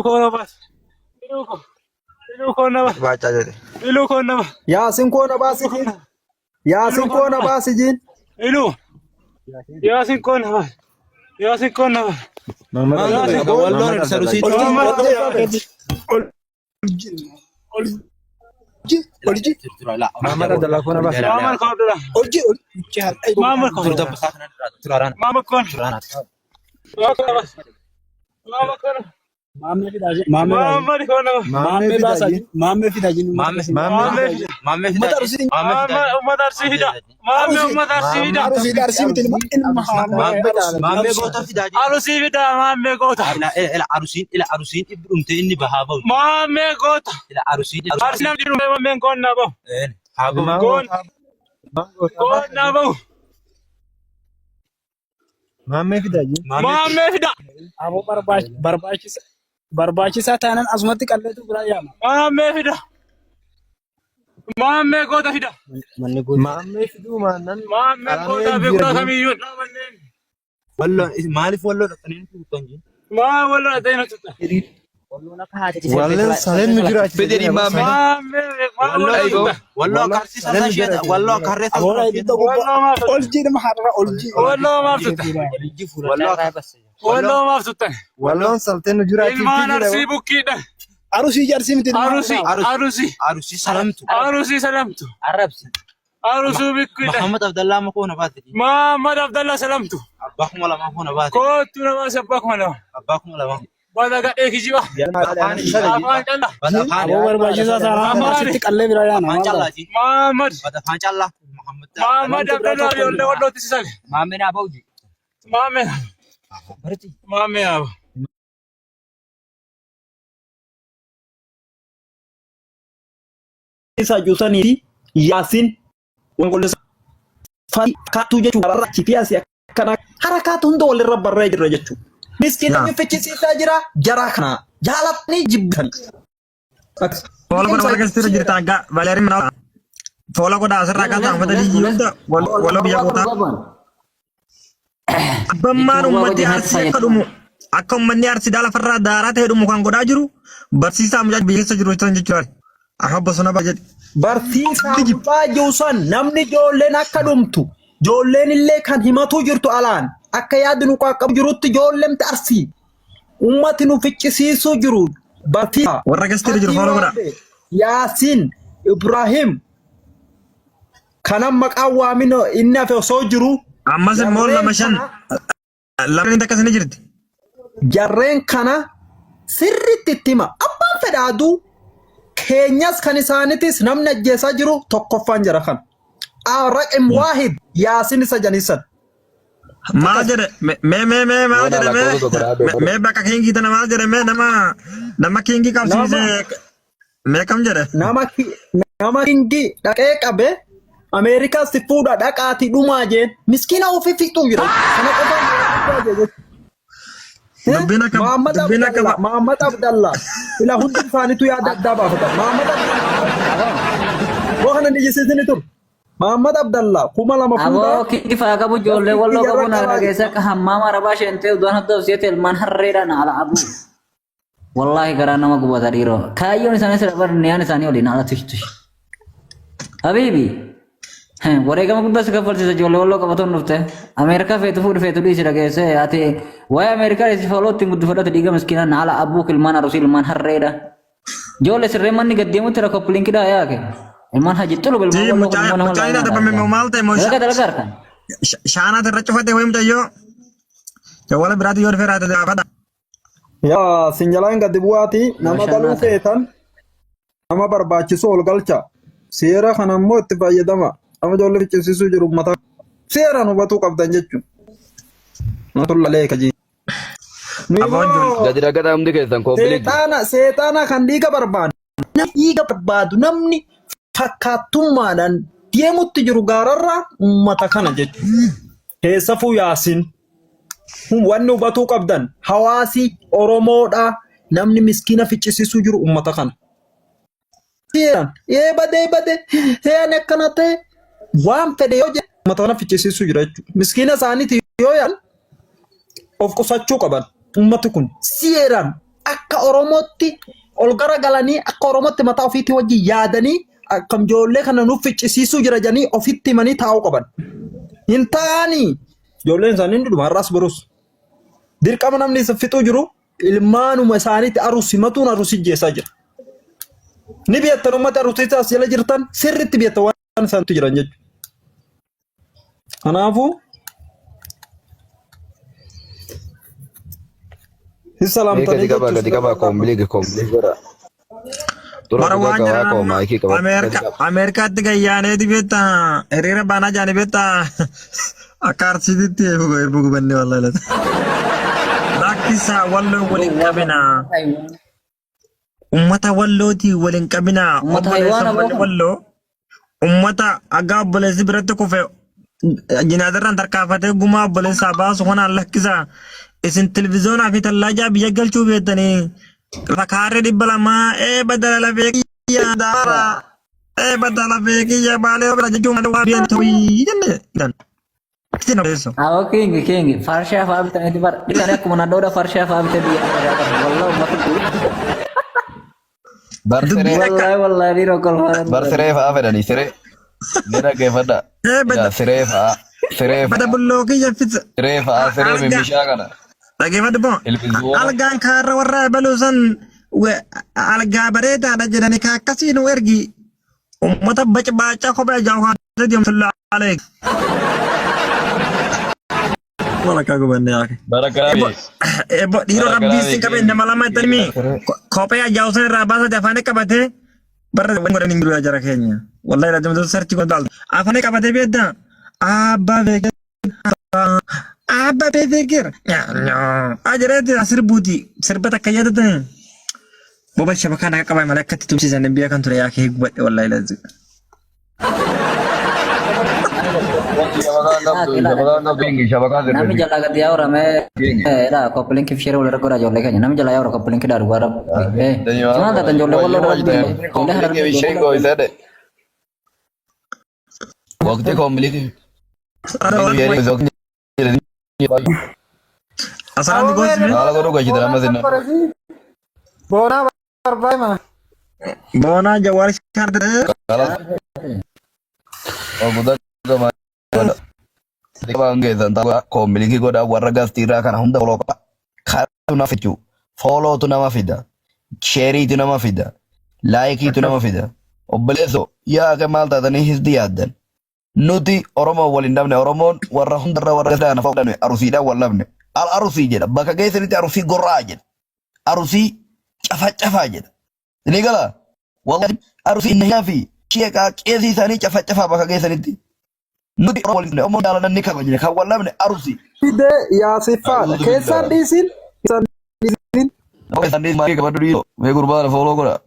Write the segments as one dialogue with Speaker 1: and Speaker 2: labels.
Speaker 1: Kona bas. Ilu kona bas.
Speaker 2: Baca jadi.
Speaker 1: Ilu kona bas.
Speaker 3: Yasin kona basijin. Yasin kona basijin.
Speaker 1: Ilu. Yasin kona bas. Yasin kona bas.
Speaker 2: Wallo sarusi.
Speaker 3: Olji.
Speaker 2: Mama adalah kona bas.
Speaker 1: Mama kau dah.
Speaker 3: Olji.
Speaker 1: Mama kau.
Speaker 2: Tularan.
Speaker 1: Mama kau. Mama kau bas. Mama kau.
Speaker 3: Mame fidaji.
Speaker 1: Mama di kona bas.
Speaker 3: Mame basaji. Mame fidaji.
Speaker 1: Mama
Speaker 2: Mama
Speaker 1: umat arsi hida. Mama umat arsi hida.
Speaker 3: Arusi darsi mitin makin mahal.
Speaker 2: Mame gota fidaji.
Speaker 1: Arsi hida. Mama gota.
Speaker 2: Ila arusin ibrum te inni bahaba.
Speaker 1: Mama gota.
Speaker 2: Ila arusin.
Speaker 1: Arsi nam diru mama kona bas.
Speaker 2: Haba.
Speaker 1: Kona bas.
Speaker 3: Mame fidaji.
Speaker 1: Mama hida.
Speaker 3: Abo barbaachisa taanan asumatti qalleetu bira yaama.
Speaker 1: Mama hida. Mama gota hida.
Speaker 3: Mame fidu maanan.
Speaker 1: Mama gota beekudha kamiyyuu.
Speaker 2: Wallo maalif wallo dhaqanii tuutanji.
Speaker 1: Maa wallo adayna tutta.
Speaker 3: Wallen salen nu jira.
Speaker 2: Federi mame. Wallo karsi sanasheta. Wallo karre.
Speaker 3: Olji nama harra olji.
Speaker 1: Wallo maaf tutta. Wallo maaf tutta.
Speaker 3: Wallon salten nu jira.
Speaker 1: Ilmaan arsii bukkiidha.
Speaker 3: Arusi jarsi mitin.
Speaker 2: Arusi salamtu.
Speaker 1: Arusi salamtu.
Speaker 2: Arabsi.
Speaker 1: Arusuu bikkiidha.
Speaker 2: Muhammad Abdallah makona baati.
Speaker 1: Muhammad Abdallah salamtu.
Speaker 2: Abbakuma lama makona baati.
Speaker 1: Kootu nama sabbakuma lama.
Speaker 2: Abbakuma lama.
Speaker 1: Bada gadhee kijiba. Afaan calla.
Speaker 3: Abo barbaachisaa taanaan asitti qallee bira yaana.
Speaker 2: Afaan callaati.
Speaker 1: Muhammad.
Speaker 2: Bada afaan callaa.
Speaker 1: Muhammad Abdallah yollee wallootti sisale.
Speaker 2: Maameen abauji.
Speaker 1: Maame.
Speaker 2: Barti.
Speaker 1: Maame aba.
Speaker 4: Isa Jusani Yasin wangolesa fadi katu jechu barra kifiasi kana harakatu hundo walirra barra jira jechu miskina mi fechisiisa jira jara kana jaalatni jibban
Speaker 5: Follow ko na kasi jirta aga Valerie mana follow ko da asra ka ta amada di yunda wallo biya ko ta bamman ummati arsi kadumu akkam manni arsi dala farra darata hedumu kan goda jiru barsisa amjaj biyeessa jiru tan jechuudha ahabba sona bajet
Speaker 4: barsiisa baajoosan namni joolleen akka dhumtu joolleen illee kan himatu jirtu alaan akka yaadnu qaqqabu jirutti joollemte arsi ummati nu ficcisiisu jiru barsiisa
Speaker 5: warra gastiri jiru follow goda
Speaker 4: Yasin Ibrahim kanam maqaa waamino inni afi osoo jiru
Speaker 5: ammas mool lama shan lamni takkasini jirti
Speaker 4: jarreen kana sirritti ittima abbaan fedhaaduu keenyas kan isaanitis namni ajjeesaa jiru tokkoffaan jira kan raqim waahid Yaasin isa janisan
Speaker 5: maal jedhe maal jedhe me bakka kingi tana maal jedhe me nama kingi qabsiise me kam jedhe
Speaker 4: nama kingi dhaqee qabe Amerikaa si fuudha dhaqaati dhumaa jeen miskiina ofii fixuu jira kana qofaan Muhammad Abdallah ila hundi isaaniitu yaada addaa baafata Muhammad Abdallah waan inni jisiisni tur Muhammad Abdallah kuma lama fuudha
Speaker 6: abo kifa qabu jolle wallo qabu na dhageessa ka hammama rabaa shente udwan hadda usiyete ilman harreedhaan ala abu wallahi garaan nama gubata dhiiro kaayyoon isaanii sirba niyaan isaanii waliin ala tushtush habibi wareegama guddaa si kaffalchiisa ijoollee walloo qabatoon dhufte Ameerikaa feetu fuudhi feetu dhiisi dhageesse ati waa'ee Ameerikaa isi foolootti guddifadhate dhiiga miskiinaan haala abbuu ilmaan arusii ilmaan harreedha ijoollee sirree manni gaddeemutti rakko pilinkiidhaa yaake ilmaan hajjixxulu bilmaan walloo
Speaker 5: mucaayina dabame maalta imo
Speaker 6: dalagar kan
Speaker 5: shaana irra cufate hoyim tayyo jawala biraati yoo dhufeeraate daafadha
Speaker 4: yaa sinjalaan gadi bu'aati nama galuu feetan nama barbaachisu ol galcha seera kanammoo itti fayyadama ama ijoollee ficcisiisuu jiru ummata seeraan hubatuu qabdan jechuun matulalee kaji
Speaker 2: Gadi ragata humni keessan koombileetti.
Speaker 4: Seexaana kan dhiiga barbaadu namni fakkaattummaadhaan deemutti jiru gaararraa ummata kana jechuudha. Keessafuu Yaasin wanni hubatuu qabdan hawaasi Oromoodha namni miskiina ficcisiisuu jiru ummata kana. Badee heeyan akkana ta'e waan fedhe yoo jedhe ummata kana ficcisiisuu jira jechuudha. Miskiina isaaniiti yoo yaan of qusachuu qaban ummati kun seeraan akka Oromootti ol garagalanii akka Oromootti mataa ofiitti wajjin yaadanii akkam ijoollee kana nuuf ficcisiisuu jira jedhanii ofitti himanii taa'uu qaban. Hin taa'anii ijoolleen isaanii hunduma har'as birus. Dirqama namni isa fixuu jiru ilmaanuma isaaniitti aruusi matuun aruusi jeessaa jira. Ni beektan uummata aruusitti as jala jirtan sirriitti beektan waan isaanitti jiran jechuudha. Kanaafuu
Speaker 2: Gati kaba komplike gora.
Speaker 5: Marwan Amerika tiga yane di beta erira bana jane beta akar siditi buku bende wallahi lakisa wallo walin kabina ummata walloti walin kabina wallo ummata aga bole zibrate ko fe jinadaran tarkafate guma bole sabas hona lakisa isin televizion afi talaja biya galchu betani Rakare di balama badala la veki ya dara badala veki ya bale obra juma do bien toyi dan kino eso
Speaker 6: king farsha fa abita ne bar dilane ko mana doda farsha fa abita dia wallahi matu wallahi di rokol
Speaker 2: Barsere fa aveda ni sere. Nera ke fada. Ya sere fa.
Speaker 5: Pada bullo ke ya fit
Speaker 2: Sere fa sere me misha kana.
Speaker 5: lagi pada bon algan kara warra balusan we alga bareta da jirani ka kasino ergi ummata baca ko ba jaw ha diam sallallahu alayk wala ka go bande ak
Speaker 2: Barakarabi.
Speaker 5: bo diro rabbi sin kabe ne malama tanmi ko pe jaw sen rabasa da fane kabate barra ngora ningiru ajara kenya wallahi la jam search ko dal afane kabate bedda abba vege Abba befikir ya no ajarat asir budi serbata kaya tu boba shabaka nak kabai malaikat tu sisa nabi akan tu ya ke buat wallahi lazim
Speaker 6: nami jala ka dia ora me era coupling ki share wala ko rajo le kanya nami jala ya ora coupling ki daru bara cuma ta tanjol le wala
Speaker 2: Waktu komplike.
Speaker 5: asaran di gos
Speaker 2: Ala ko ga jidara mazina.
Speaker 3: Bona barbaima.
Speaker 5: bona jawar shar de
Speaker 2: Ala. Oh budak ga ma. Dikba nge zanta komplike ko da warra gastira kana hunda follow ka. Khana fitu. Follow tu nama fida. Share tu nama fida. Like tu nama fida. Obeleso ya ke malta tani hisdi yadan. Nuti Oromo walindamne Oromon warra hundarra warra dana fawdane arusida wallabne al arusi jeda baka geesiriti arusi gorra jeda arusi cafa jeda nigala wallahi arusi nafi cheka qezi sani cafa baka geesiriti nuti Oromo walindamne omo dala nan nikaba jeda ka wallabne arusi
Speaker 3: Fide ya sifan. Kesan disin.
Speaker 2: oke sandi mari ka badu yo me gurbala follow gora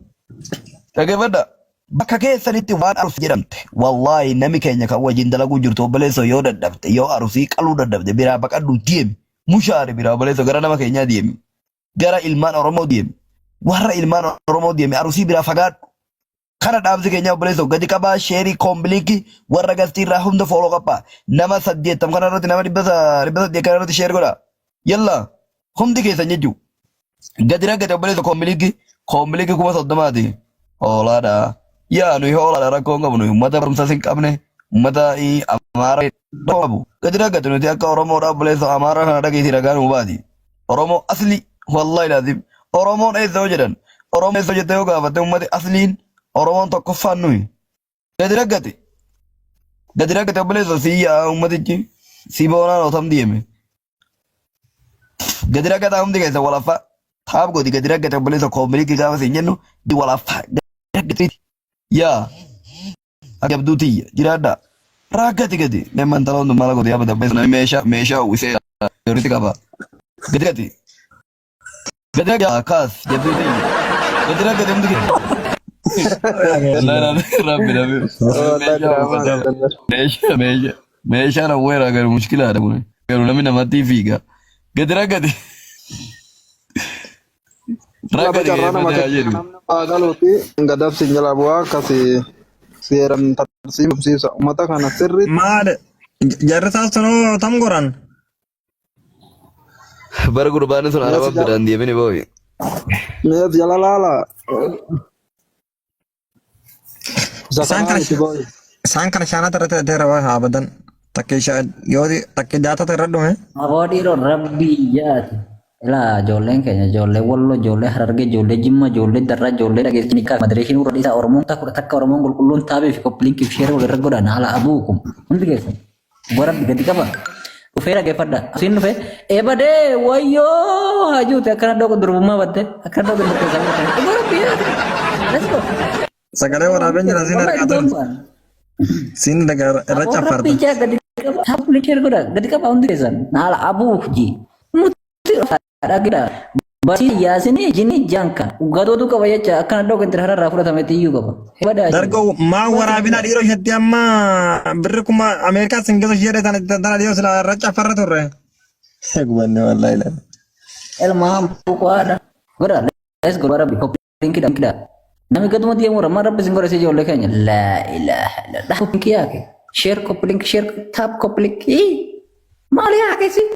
Speaker 2: kage bada Bakka keessanitti waan arusi jedhamte wallahi nami keenya kan wajjin dalagu jirtu obboleessa yoo dadhabde yoo arusii qaluu dadhabde biraa baqadhu deemi mushaari biraa obboleessa gara nama keenyaa deemi gara ilmaan Oromoo deemi warra ilmaan Oromoo deemi arusii biraa fagaadhu kana dhaabsi keenya obboleessa gadi qabaa sheerii kombiliikii warra gastiirraa hunda fooloo qabbaa nama 80 kana irratti nama 800 kana irratti sheer godha yalla hundi keessan jechuu gadi raggate obboleessa kombiliikii kuma 30 hoolaadha Ya nu hola dara konga bunu mata barumsa sing qabne mata I amara babu gadira gadunu ti akka Oromo da bole so amara na dagi tiragan ubadi Oromo asli wallahi lazim Oromo ay zawjadan Oromo ay zawjate yoga fate ummati aslin Oromo to kofanu gadira gate bole so siya ummati ki sibona no tam dieme gadira gata um diga wala fa tab go diga gadira gate bole so komri ki ga sinjenu di wala fa Ya, agak duti jirada. Raga tiga memang talon tu malah kau dia pada besok mesha usia teori tiga apa? Gede kas jadi duti. Gede mungkin. Rabi. Mesha na wera agar muskilah ada pun. Kalau nama nama TV ga. Gede. Raga tiga aja tu.
Speaker 3: Agaloti ngadab sinyal abwa kasi siaran tarsim sisa mata kana sirri
Speaker 5: mal jarata sono tamgoran
Speaker 2: Baru kurban sun Arab beran dia ni boy.
Speaker 3: Meet jala laala.
Speaker 5: Isaan kana shaanata irratti hidhatee rawaa haa badan. Yoo takkee jaatota irra dhume.
Speaker 6: Aboo dhiiroo rabbii jaati. Ilaa ijoolleen keenya ijoollee walloo ijoollee harargee ijoollee jimma ijoollee darraa ijoollee dhageessanii kaa madireeshinii warra dhiisaa oromoon takka oromoon qulqulluun taabee fi koppiliinkii fi sheeree walirra godhan haala abuukum hundi keessan warra gadi qaba dhufee dhageeffadha asiin dhufee eebadee wayyoo hajuuti akkana dhooqa durbummaa badde akkana dhooqa durbummaa badde dhuguu biyyaati let's go
Speaker 5: Sagalee waraabeen jira siin argaa ture. Siin daga irra caffarta.
Speaker 6: Rabbi jaa gadi qaba koppiliinkii sheeree godha gadi qaba hundi keessan haala abuukuji mutti dhagidha. Basi yaasini jini janka ugatootu qaba jecha akkana dhooqa itti hararraa fudhatametti iyyuu qaba.
Speaker 5: Dargo maa waraabina dhiiroo isheetti amma birri kuma Ameerikaa singasa ishee tana dhiyoo sila irra caffarra turre. Gubanne wallahi ilaala.
Speaker 6: Elmaa buqaadha. Godha let's go rabbi koppiliinkii dhankidha. Nami gaduma dia murah marah bising goreng sejauh lekanya la ilaha illallah koplink ya ke share koplink share tap koplink mal ya ke sih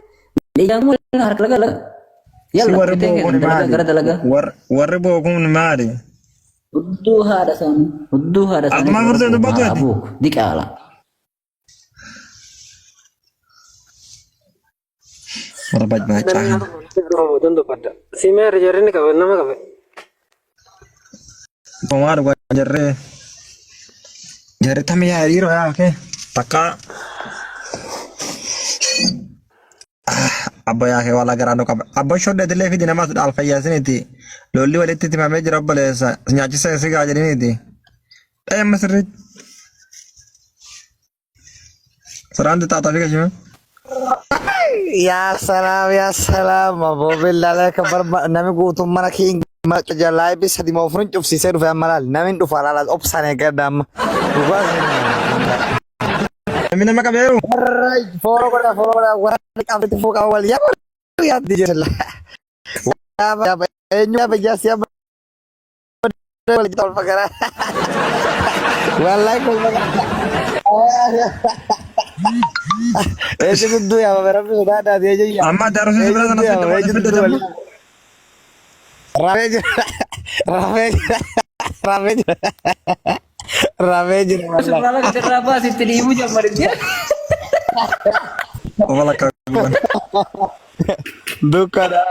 Speaker 6: dia mau harga laga yalla kita laga
Speaker 5: warribo kun maari
Speaker 6: udduha ada san
Speaker 5: atma murte itu batu
Speaker 6: abu dikala
Speaker 5: Rabat baca
Speaker 1: tentu pada simer jarin ka nama ka
Speaker 5: Pemar gua jare tami ya hiro ya oke taka abba ya ke wala garano ka abba shodde dele fi dinama al fayasiniti lolli waletti timame jirabbale sa nyachi sa se gajani niti ay masrit sarand tata fi kajima
Speaker 7: Ya salam abo billahi kabar nami gutum mana king ma jalai bisa di mau front of sisir fa malal namin du falala opsane gadam
Speaker 5: mina makaberu
Speaker 7: foro koda wara kamti fuka wal ya di jela enyu apa jas ya wal tol pagara wallahi kul itu tuh ya berapa sudah ada dia aja ya
Speaker 5: amma darus sebelah sana
Speaker 7: Rame
Speaker 6: sebelah kenapa sih tadi ibu jamarin dia
Speaker 5: wala kaguban
Speaker 7: duka dah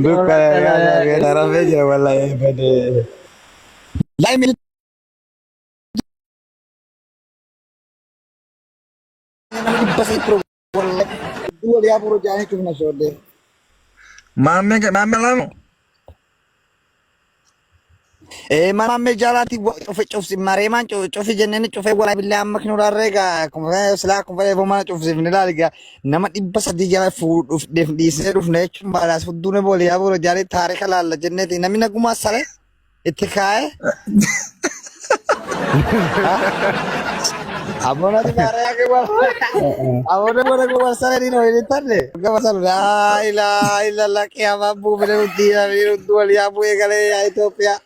Speaker 7: duka ya rame aja wallahi bade lain minit bas itu wallahi dua dia puru jahe cuma sode
Speaker 5: mame lam
Speaker 7: mana me jalati cof si mareman cofi jennene cofe wala billahi amma kinu rega kuma sala kuma bo mana cof si finala liga nama dibba sadi jala fu def di se duf ne chumba la sudune bol ya boro jali tarikh la jannati namina guma sale itikae abona di mare ke wala abona bora guma sale di no ini tarde guma sale la ilaha illallah kiamah bu bere udia biru dual ya bu gale ya Ethiopia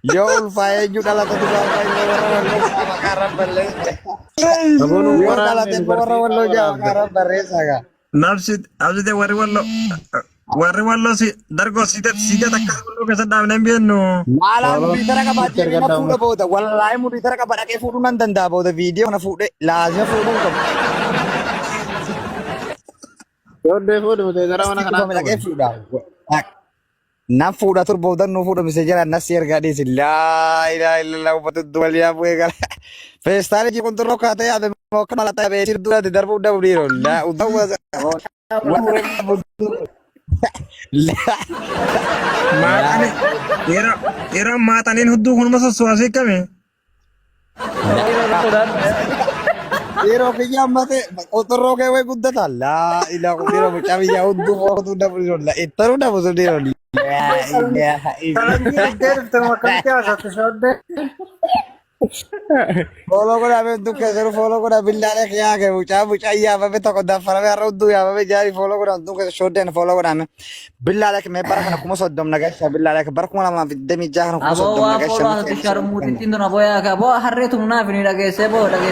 Speaker 7: Yo ulfaye juga lah tadi sama karab balik. Yo kalau tadi orang lo jauh karab beres aga.
Speaker 5: nafsi abde warri wallo si dargo sida takka wallo ke sadam nembienno
Speaker 7: Malam di tara ka bache na fuda boda wallahi mu di tara ka bada ke fudu nan danda boda video na fude lazim fudu ko.
Speaker 3: Yo de fodo de dara mana
Speaker 7: Ko me lage fuda. Na fuda tur boda no fuda message na share gadi si la ilaha illallah batu dualiya buega. Festare ji kon tur rokate ya mo kana lata be sir dura de darbu da budiro la udaw
Speaker 5: matane era matanin huddu hun masa swase kame
Speaker 7: Ero kaya mate otro ke we guddata la ila ko diro mo chavi ya uddu ko tu da budiro la itaru da budiro la ilaha illallah Follow ko namin doon kasi follow ko na billare kaya kay bucha iya ba beto ko da para ro do ya ba jari follow ko na doon kasi short den follow ko namin billare ke me para kana kuma soddom na gasha billare ke bar kuma ma demi jahar kuma
Speaker 6: Abo
Speaker 7: soddom
Speaker 6: wa
Speaker 7: na
Speaker 6: follow
Speaker 7: gasha
Speaker 6: tu syarumutin tindo na boya ka. Abo harre tu na fini lagi sebo lagi.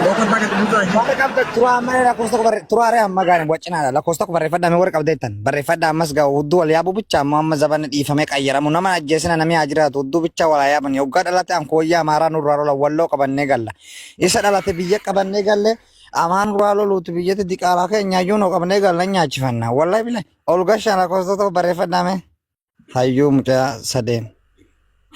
Speaker 7: Bakit kam ta tura mare la kosta ko bare tura re amma gane bocina la kosta ko bare fadda me wor kabdetan bare fadda mas ga uddu wal yabu bicha amma zaban ifame qayyara mun nama ajjesina nami ajira uddu bicha wala yaban yogga dalate am ko ya mara nur ro wallo qabanne galla isa dalate biyya qabanne galle aman ralo lutu biyyate diqala ke nyaayu no qabanne galla nyaachifanna wallahi billahi olga shana kosta to bare fadda me hayyu muta sadem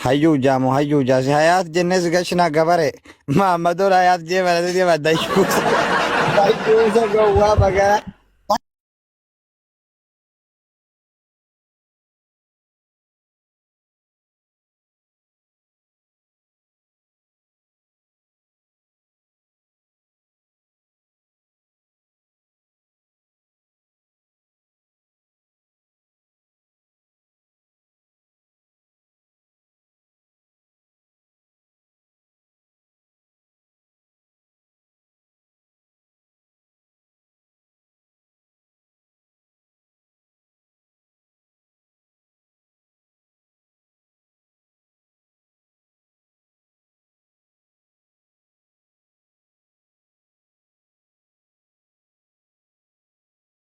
Speaker 7: hayyu jamu hayyu jasi hayat jennes gashna gabare ma mador hayat je balade de badai hayyu sa gowa bagara